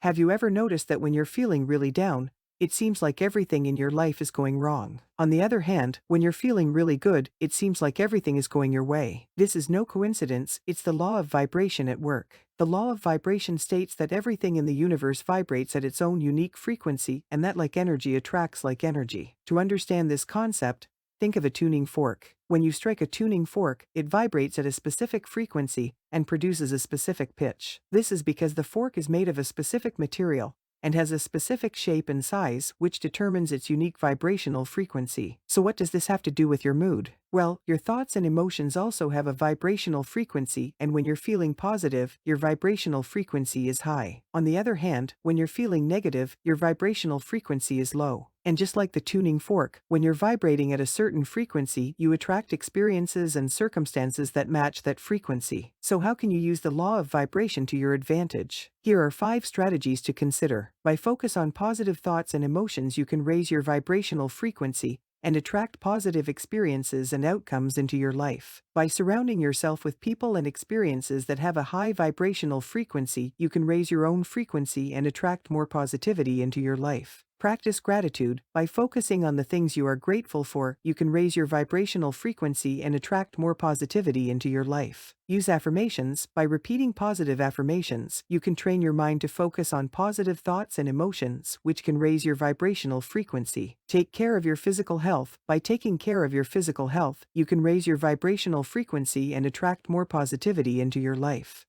Have you ever noticed that when you're feeling really down, it seems like everything in your life is going wrong? On the other hand, when you're feeling really good, it seems like everything is going your way. This is no coincidence, it's the law of vibration at work. The law of vibration states that everything in the universe vibrates at its own unique frequency and that like energy attracts like energy. To understand this concept, think of a tuning fork. When you strike a tuning fork, it vibrates at a specific frequency and produces a specific pitch. This is because the fork is made of a specific material and has a specific shape and size which determines its unique vibrational frequency. So what does this have to do with your mood? Well, your thoughts and emotions also have a vibrational frequency, and when you're feeling positive, your vibrational frequency is high. On the other hand, when you're feeling negative, your vibrational frequency is low. And just like the tuning fork, when you're vibrating at a certain frequency, you attract experiences and circumstances that match that frequency. So how can you use the law of vibration to your advantage? Here are 5 strategies to consider. By focus on positive thoughts and emotions, you can raise your vibrational frequency and attract positive experiences and outcomes into your life. By surrounding yourself with people and experiences that have a high vibrational frequency, you can raise your own frequency and attract more positivity into your life. Practice gratitude. By focusing on the things you are grateful for, you can raise your vibrational frequency and attract more positivity into your life. Use affirmations. By repeating positive affirmations, you can train your mind to focus on positive thoughts and emotions, which can raise your vibrational frequency. Take care of your physical health. By taking care of your physical health, you can raise your vibrational frequency and attract more positivity into your life.